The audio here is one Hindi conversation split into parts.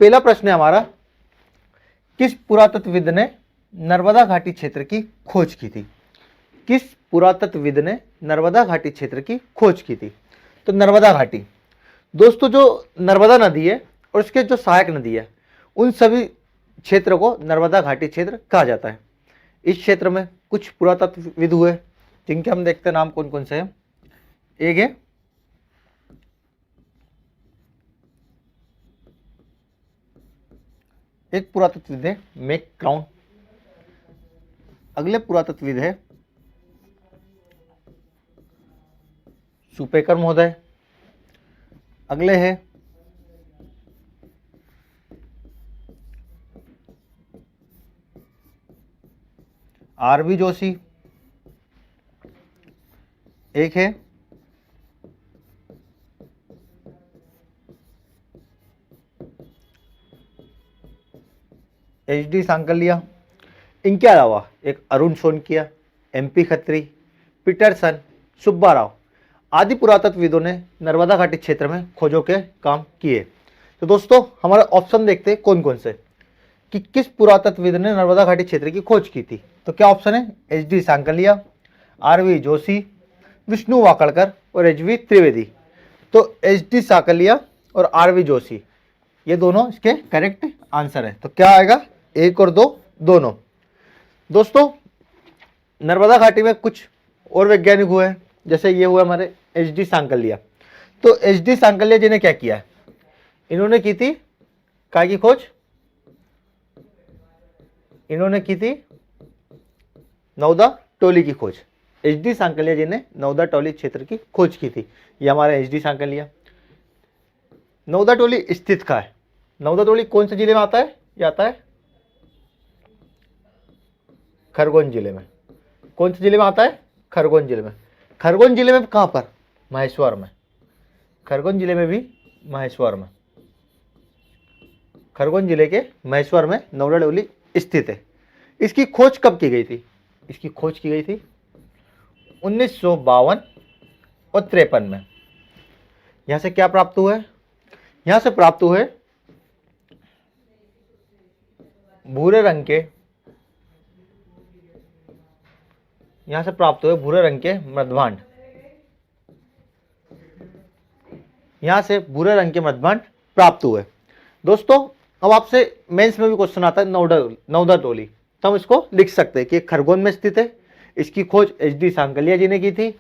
पहला प्रश्न है हमारा, किस पुरातत्वविद ने नर्मदा घाटी क्षेत्र की खोज की थी? किस पुरातत्वविद ने नर्मदा घाटी क्षेत्र की खोज की थी? तो नर्मदा घाटी दोस्तों, जो नर्मदा नदी है और उसके जो सहायक नदी है, उन सभी क्षेत्र को नर्मदा घाटी क्षेत्र कहा जाता है। इस क्षेत्र में कुछ पुरातत्वविद हुए जिनके हम देखते हैं नाम कौन कौन से हैं। एक है एक पुरातत्वविद है मैक क्राउन, अगले पुरातत्वविद है सुपेकर महोदय, अगले है आरवी जोशी, एक है HD सांकलिया, इनके अलावा एक अरुण सोनकिया, MP खत्री, पीटरसन, सुब्बा राव आदि पुरातत्वविदों ने नर्मदा घाटी क्षेत्र में खोजों के काम किए। तो दोस्तों हमारा ऑप्शन देखते हैं कौन कौन से, कि किस पुरातत्वविद ने नर्मदा घाटी क्षेत्र की खोज की थी। तो क्या ऑप्शन है? HD सांकलिया, RV जोशी, विष्णु वाकड़कर और HV त्रिवेदी। तो HD सांकलिया और RV जोशी ये दोनों इसके करेक्ट आंसर है। तो क्या आएगा? 1 और 2 दोनों। दोस्तों नर्मदा घाटी में कुछ और वैज्ञानिक हुए हैं, जैसे ये हुआ हमारे HD सांकलिया। तो HD सांकलिया जी ने क्या किया है? इन्होंने की थी काय की खोज? इन्होंने की थी नौदा टोली की खोज। HD सांकलिया जी ने नौदा टोली क्षेत्र की खोज की थी। ये हमारा HD सांकलिया। नौदा टोली स्थित कहाँ है? नौदा टोली कौन से जिले में आता है? ये आता है खरगोन जिले में। कौन से जिले में आता है? खरगोन जिले में। खरगोन जिले में कहाँ पर? महेश्वर में। खरगोन जिले में भी महेश्वर में। खरगोन जिले के महेश्वर में नौदा टोली स्थित है। इसकी खोज कब की गई थी? इसकी खोज की गई थी 1952 और 53 में। यहां से क्या प्राप्त हुआ है? यहां से प्राप्त हुए भूरे रंग के, यहां से प्राप्त हुए भूरे रंग के मृदभांड। यहां से भूरे रंग के मृदभांड प्राप्त हुए। दोस्तों अब आपसे मेंस में भी क्वेश्चन आता है नौदा टोली, तो हम इसको लिख सकते हैं कि खरगोन में स्थित है। इसकी खोज HD सांकलिया जी ने की थी।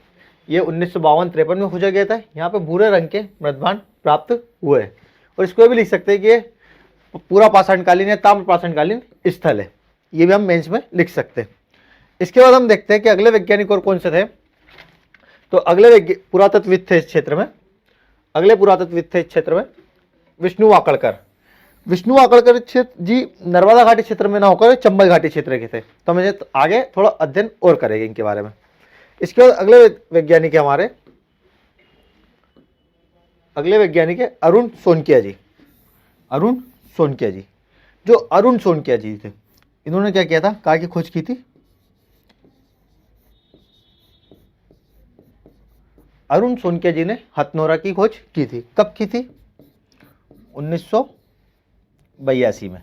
ये 1952-53 में खोजा गया था। यहाँ पे भूरे रंग के मृदभांड प्राप्त हुए। और इसको भी लिख सकते हैं कि ये पूरा पाषाणकालीन या ताम्र पाषाणकालीन स्थल है। ये भी हम मेंस में लिख सकते हैं। इसके बाद हम देखते हैं कि अगले वैज्ञानिक और कौन से थे। तो अगले पुरातत्वविद थे इस क्षेत्र में, अगले पुरातत्वविद थे इस क्षेत्र में विष्णु वाकड़कर। विष्णु वाकड़कर जी नर्मदा घाटी क्षेत्र में ना होकर चंबल घाटी क्षेत्र के थे। तो हमें आगे थोड़ा अध्ययन और करेंगे इनके बारे में। इसके बाद अगले वैज्ञानिक है हमारे, अगले वैज्ञानिक है अरुण सोनकिया जी। अरुण सोनकिया जी, जो अरुण सोनकिया जी थे, इन्होंने क्या किया था? कहाँ की खोज की थी? अरुण सोनकिया जी ने हथनोरा की खोज की थी। कब की थी? 1982 में।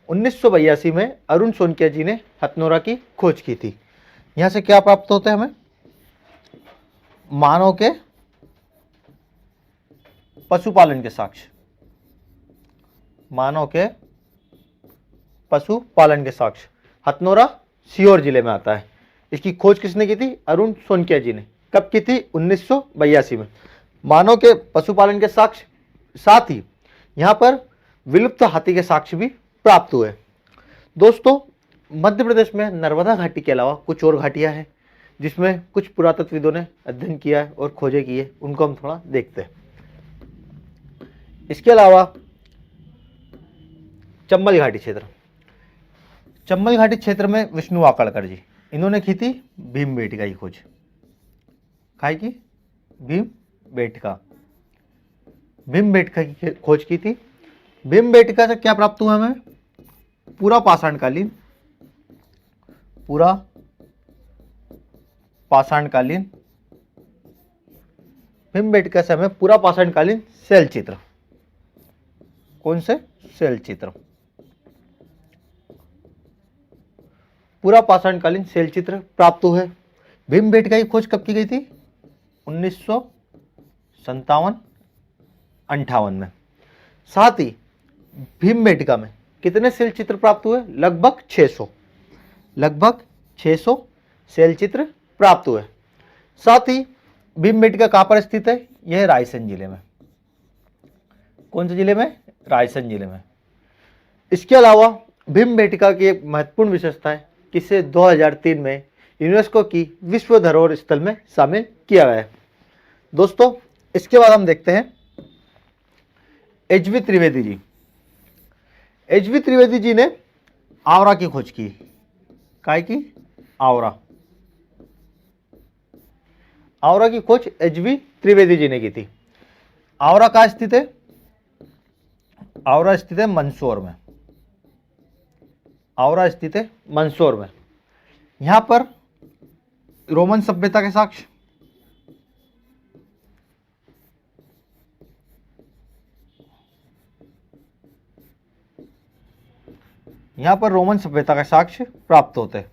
1982 में अरुण सोनकिया जी ने हथनोरा की खोज की थी। यहां से क्या प्राप्त होता है हमें? मानव के पशुपालन के साक्ष्य। मानव के पशुपालन के साक्ष्य। हथनोरा सीहोर जिले में आता है। इसकी खोज किसने की थी? अरुण सोनकिया जी ने। कब की थी? 1982 में। मानव के पशुपालन के साक्ष्य, साथ ही यहां पर विलुप्त हाथी के साक्ष्य भी प्राप्त हुए। दोस्तों मध्य प्रदेश में नर्मदा घाटी के अलावा कुछ और घाटियां हैं जिसमें कुछ पुरातत्वविदों ने अध्ययन किया है और खोजें की है। उनको हम थोड़ा देखते हैं। इसके अलावा चंबल घाटी क्षेत्र, चंबल घाटी क्षेत्र में विष्णु वाकड़कर जी, इन्होंने की थी भीमबेटका की खोज। काय की? भीमबेटका। भीमबेटका की खोज की थी। भीमबेटका से क्या प्राप्त हुआ हमें? पूरा पाषाणकालीन भीमबेटका से हमें पूरा पाषाणकालीन शैल चित्र। कौन से? शैल चित्र, पूरा पाषाणकालीन शैल चित्र प्राप्त हुए। भीमबेटका की खोज कब की गई थी? 1957-58 में। साथ ही भीमबेटका में कितने शैल चित्र प्राप्त हुए? लगभग 600 शैल चित्र प्राप्त हुए। साथ ही भीमबेटका कहाँ पर स्थित है? यह रायसेन जिले में। कौन से जिले में? रायसेन जिले में। इसके अलावा भीमबेटका की एक महत्वपूर्ण विशेषता है कि इसे 2003 में यूनेस्को की विश्व धरोहर स्थल में शामिल किया गया है। दोस्तों इसके बाद हम देखते हैं एच.वी. त्रिवेदी जी। एच.वी. त्रिवेदी जी ने आवरा की खोज की। काय की? आवरा की खोज एच.वी. त्रिवेदी जी ने की थी। आवरा कहाँ स्थित है? आवरा स्थित है मंदसौर में। आवरा स्थित है मंदसौर में। यहां पर रोमन सभ्यता के साक्ष्य, यहां पर रोमन सभ्यता के साक्ष्य प्राप्त होते,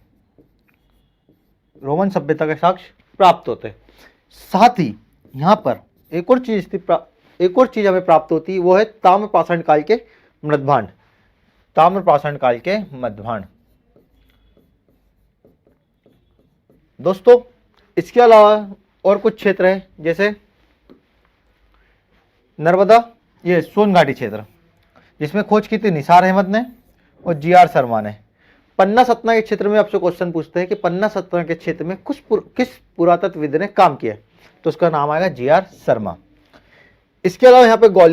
रोमन सभ्यता के साक्ष्य प्राप्त होते। साथ ही यहां पर एक और चीज हमें प्राप्त होती है, वो है ताम्र पाषाण काल के मृदभांड। ताम्र पाषाण काल के मृदभांड। दोस्तों इसके अलावा और कुछ क्षेत्र है, जैसे नर्मदा, ये सोन घाटी क्षेत्र, जिसमें खोज की थी निसार अहमद ने और जी.आर. शर्मा ने। पन्ना सतना के क्षेत्र में आपसे क्वेश्चन पूछते हैं कि पन्ना सतना के क्षेत्र में किस पुरातत्वविद ने काम किया, तो उसका नाम आएगा जी.आर. शर्मा। इसके अलावा यहाँ पे ग्वालियर